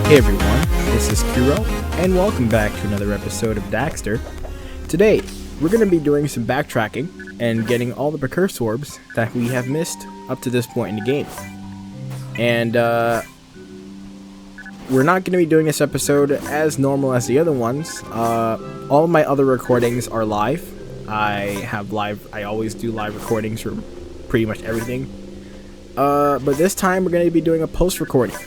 Hey everyone, this is Kuro, and welcome back to another episode of Daxter. Today, we're going to be doing some backtracking and getting all the Precursor orbs that we have missed up to this point in the game. And, we're not going to be doing this episode as normal as the other ones. All of my other recordings are live. I always do live recordings for pretty much everything. But this time we're going to be doing a post-recording.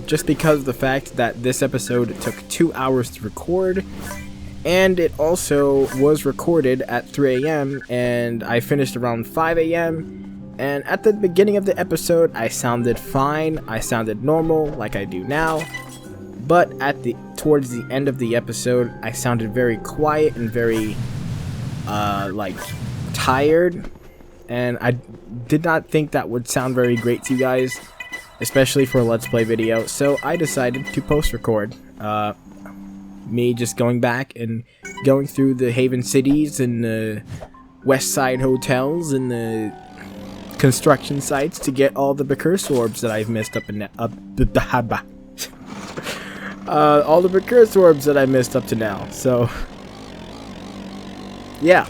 Just because of the fact that this episode took 2 hours to record, and it also was recorded at 3 a.m. and I finished around 5 a.m. and at the beginning of the episode I sounded fine, I sounded normal like I do now, but towards the end of the episode I sounded very quiet and very tired, and I did not think that would sound very great to you guys, especially for a Let's Play video, so I decided to post-record me just going back and going through the Haven cities and the West Side hotels and the construction sites to get all the Precursor orbs that I've missed all the Precursor orbs that I missed up to now. So yeah,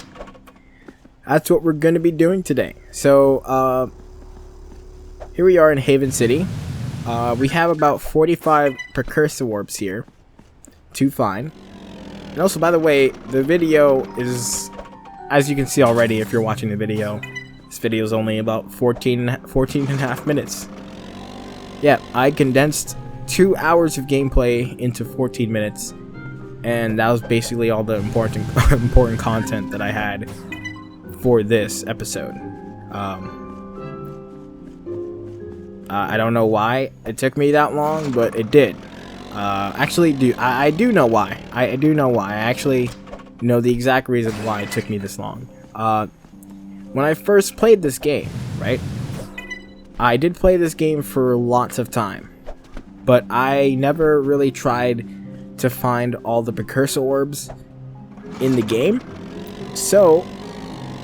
that's what we're going to be doing today. So here we are in Haven City. We have about 45 Precursor orbs here to find. And also, by the way, the video is, as you can see already if you're watching the video, this video is only about 14 and a half minutes. Yeah, I condensed 2 hours of gameplay into 14 minutes, and that was basically all the important content that I had for this episode. I don't know why it took me that long, but it did. Actually, I do know why. I do know why. I actually know the exact reason why it took me this long. When I first played this game, right? I did play this game for lots of time, but I never really tried to find all the Precursor orbs in the game. So,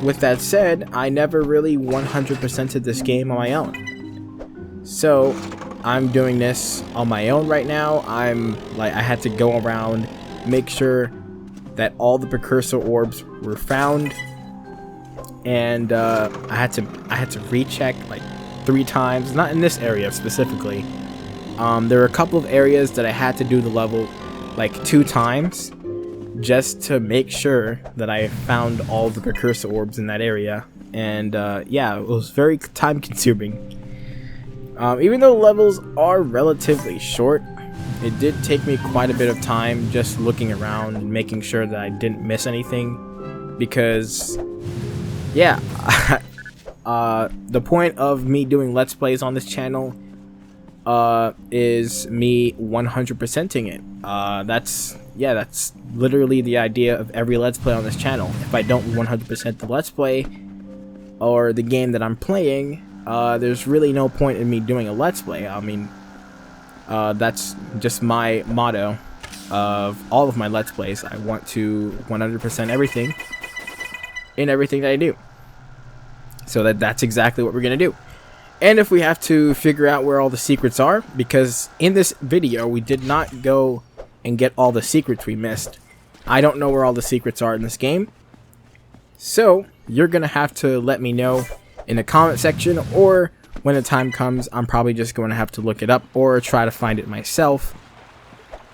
with that said, I never really 100%ed this game on my own. So, I'm doing this on my own right now. I had to go around, make sure that all the Precursor orbs were found, and I had to recheck like 3 times. Not in this area specifically. There were a couple of areas that I had to do the level like 2 times, just to make sure that I found all the Precursor orbs in that area. And yeah, it was very time consuming. Even though the levels are relatively short, it did take me quite a bit of time just looking around and making sure that I didn't miss anything, because yeah, the point of me doing Let's Plays on this channel is me 100%ing it. That's literally the idea of every Let's Play on this channel. If I don't 100% the Let's Play or the game that I'm playing, there's really no point in me doing a Let's Play. I mean, that's just my motto of all of my Let's Plays. I want to 100% everything in everything that I do. So that's exactly what we're going to do. And if we have to figure out where all the secrets are, because in this video we did not go and get all the secrets we missed. I don't know where all the secrets are in this game. So you're going to have to let me know in the comment section, or when the time comes, I'm probably just going to have to look it up or try to find it myself.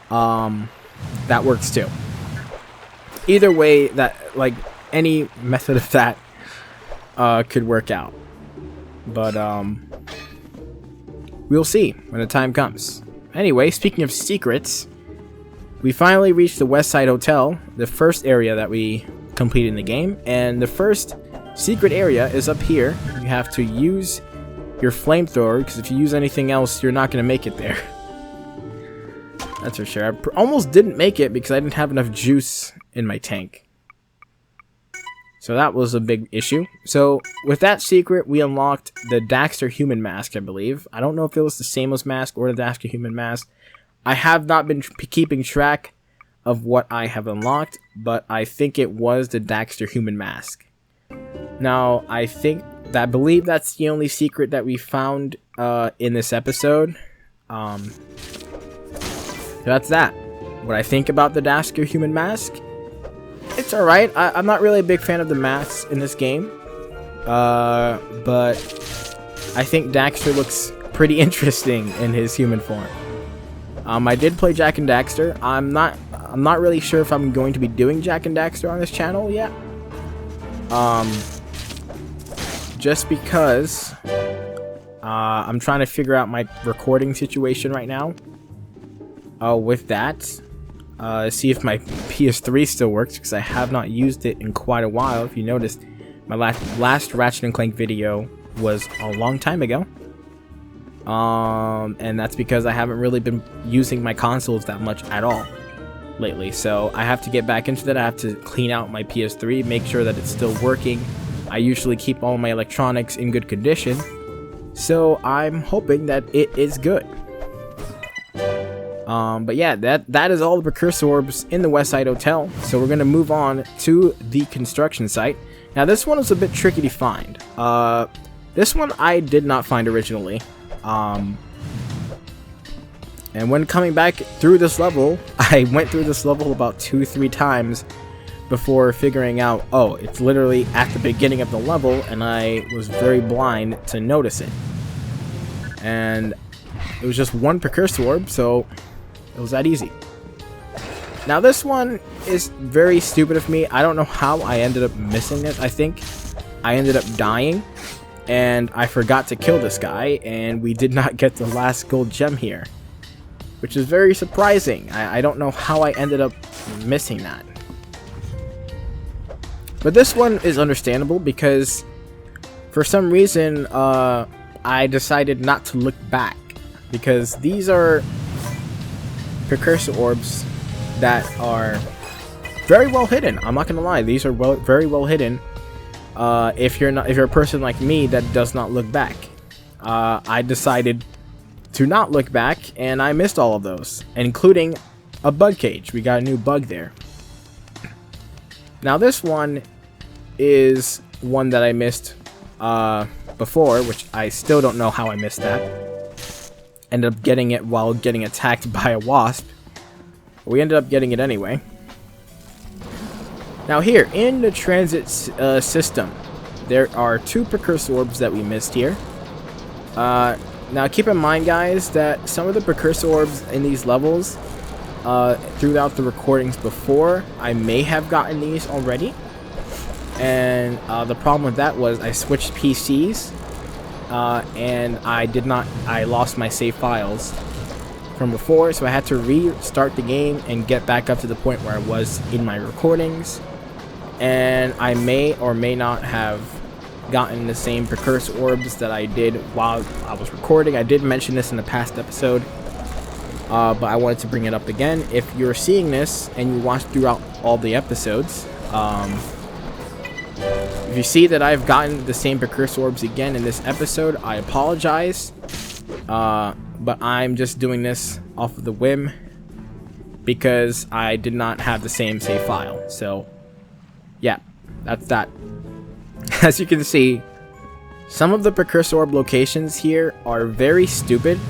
That works too. Either way, that, like, any method of that could work out. But we'll see when the time comes. Anyway, speaking of secrets, we finally reached the West Side Hotel, the first area that we completed in the game, and the first secret area is up here. You have to use your flamethrower, because if you use anything else, you're not going to make it there. That's for sure. I almost didn't make it because I didn't have enough juice in my tank. So that was a big issue. So with that secret, we unlocked the Daxter human mask, I believe. I don't know if it was the Sameless mask or the Daxter human mask. I have not been keeping track of what I have unlocked, but I think it was the Daxter human mask. Now, I believe that's the only secret that we found in this episode. that's that. What I think about the Daxter human mask? It's alright. I'm not really a big fan of the masks in this game. But I think Daxter looks pretty interesting in his human form. I did play Jak and Daxter. I'm not really sure if I'm going to be doing Jak and Daxter on this channel yet. Just because I'm trying to figure out my recording situation right now. With that, see if my PS3 still works, because I have not used it in quite a while. If you noticed, my last Ratchet & Clank video was a long time ago. And that's because I haven't really been using my consoles that much at all lately. So I have to get back into that. I have to clean out my PS3, make sure that it's still working. I usually keep all my electronics in good condition. So I'm hoping that it is good. But yeah, that is all the Precursor orbs in the Westside Hotel. So we're going to move on to the construction site. Now this one was a bit tricky to find. This one I did not find originally. And when coming back through this level, I went through this level about 2-3 times before figuring out, oh, it's literally at the beginning of the level, and I was very blind to notice it. And it was just one Precursor orb, so it was that easy. Now this one is very stupid of me. I don't know how I ended up missing it. I think I ended up dying, and I forgot to kill this guy, and we did not get the last gold gem here, which is very surprising. I don't know how I ended up missing that. But this one is understandable because for some reason I decided not to look back, because these are Precursor orbs that are very well hidden. I'm not gonna lie, these are very well hidden. If you're a person like me that does not look back. I decided to not look back, and I missed all of those, including a bug cage. We got a new bug there. Now this one is one that I missed before, which I still don't know how I missed that. Ended up getting it while getting attacked by a wasp. We ended up getting it anyway. Now here, in the transit system, there are 2 Precursor orbs that we missed here. Now keep in mind, guys, that some of the Precursor orbs in these levels, throughout the recordings before, I may have gotten these already. And the problem with that was I switched PCs, and I lost my save files from before, so I had to restart the game and get back up to the point where I was in my recordings. And I may or may not have gotten the same Precursor orbs that I did while I was recording. I did mention this in the past episode, but I wanted to bring it up again. If you're seeing this and you watched throughout all the episodes, if you see that I've gotten the same Precursor orbs again in this episode, I apologize, but I'm just doing this off of the whim because I did not have the same save file. So yeah, that's that. As you can see, some of the Precursor orb locations here are very stupid,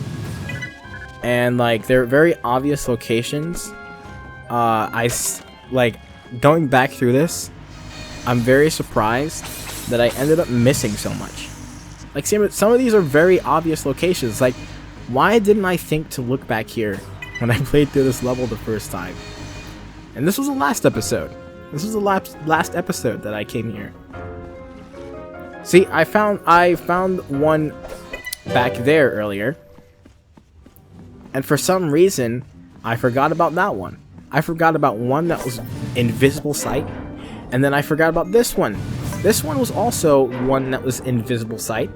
and like they're very obvious locations. Like going back through this, I'm very surprised that I ended up missing so much. Like some of these are very obvious locations. Like, why didn't I think to look back here when I played through this level the first time? And this was the last episode. This was the last episode that I came here. See, I found one back there earlier, and for some reason I forgot about that one. I forgot about one that was invisible sight, and then I forgot about this one. This one was also one that was invisible sight,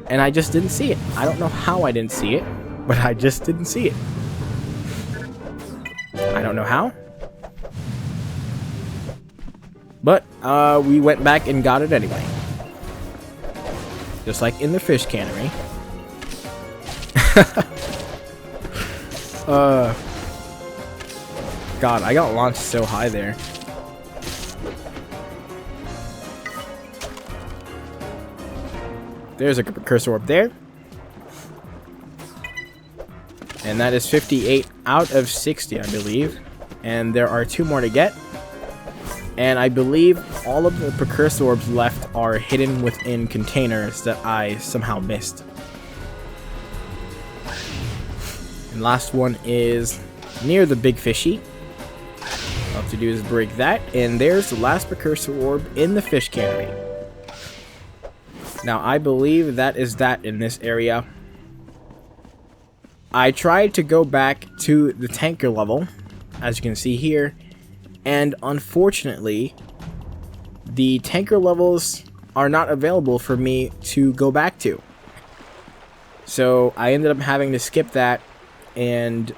and I just didn't see it. I don't know how I didn't see it, but I just didn't see it. I don't know how. But we went back and got it anyway. Just like in the fish cannery. God, I got launched so high there. There's a Precursor orb there. And that is 58 out of 60, I believe. And there are 2 more to get. And I believe all of the Precursor orbs left are hidden within containers that I somehow missed. And last one is near the big fishy. All I have to do is break that, and there's the last Precursor orb in the fish cannery. Now, I believe that is that in this area. I tried to go back to the tanker level, as you can see here, and unfortunately, the tanker levels are not available for me to go back to. So I ended up having to skip that, and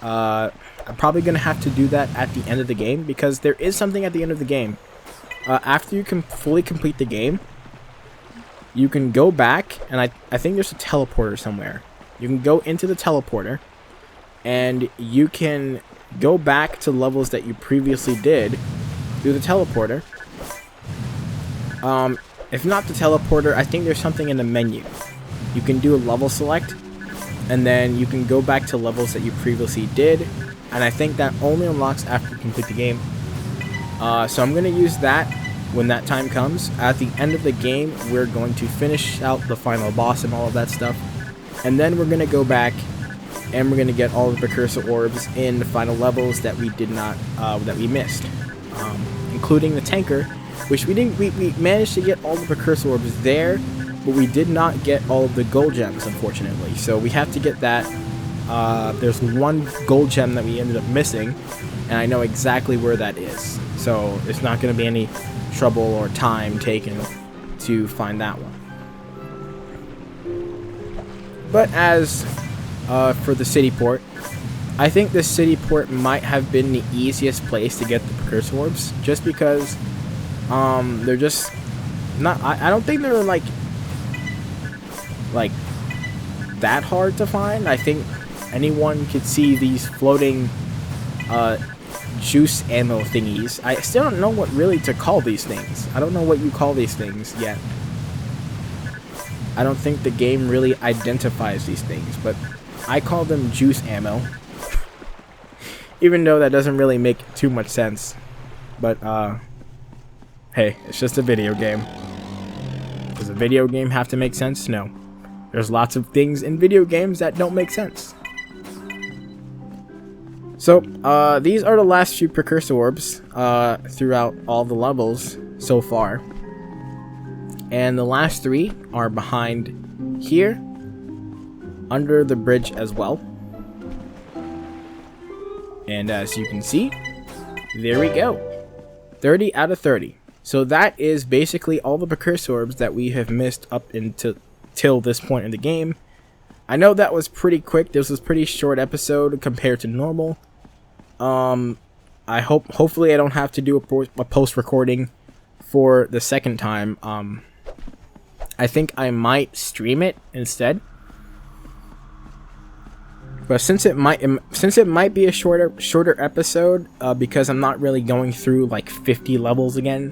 I'm probably going to have to do that at the end of the game, because there is something at the end of the game. After you can fully complete the game, you can go back, and I think there's a teleporter somewhere. You can go into the teleporter, and you can go back to levels that you previously did through the teleporter. If not the teleporter, I think there's something in the menu. You can do a level select, and then you can go back to levels that you previously did, and I think that only unlocks after you complete the game. So I'm going to use that when that time comes. At the end of the game, we're going to finish out the final boss and all of that stuff, and then we're going to go back and we're going to get all the Precursor orbs in the final levels that we did not, that we missed, including the tanker, which we managed to get all the Precursor orbs there, but we did not get all of the gold gems, unfortunately. So we have to get that. There's one gold gem that we ended up missing, and I know exactly where that is. So it's not going to be any trouble or time taken to find that one. But as for the city port, I think the city port might have been the easiest place to get the Precursor orbs, just because they're just not, I don't think they're like that hard to find. I think anyone could see these floating juice ammo thingies. I still don't know what really to call these things. I don't know what you call these things yet. I don't think the game really identifies these things, but I call them juice ammo. Even though that doesn't really make too much sense. But, hey, it's just a video game. Does a video game have to make sense? No. There's lots of things in video games that don't make sense. So, these are the last few Precursor orbs throughout all the levels so far. And the last 3 are behind here, under the bridge as well. And as you can see, there we go. 30 out of 30. So that is basically all the Precursor orbs that we have missed up till this point in the game. I know that was pretty quick. This was a pretty short episode compared to normal. Hopefully I don't have to do a post-recording for the second time. I think I might stream it instead. But since it might be a shorter episode, because I'm not really going through like 50 levels again,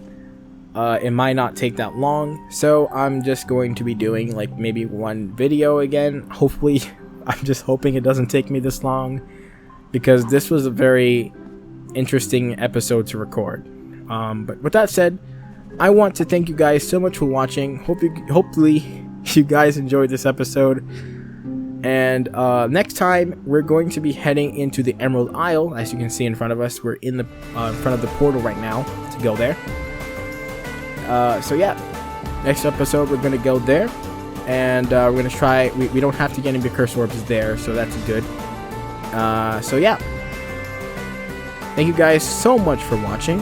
it might not take that long. So I'm just going to be doing like maybe one video again. Hopefully, I'm just hoping it doesn't take me this long, because this was a very interesting episode to record. But with that said, I want to thank you guys so much for watching. Hopefully you guys enjoyed this episode. And next time, we're going to be heading into the Emerald Isle. As you can see in front of us, we're in the front of the portal right now to go there. So yeah, next episode we're going to go there. And we're going to try, we don't have to get any Precursor orbs there, so that's good. So yeah, thank you guys so much for watching.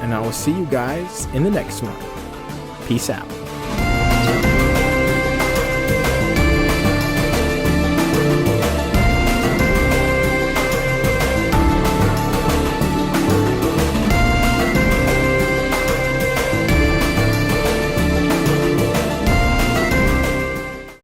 And I will see you guys in the next one. Peace out.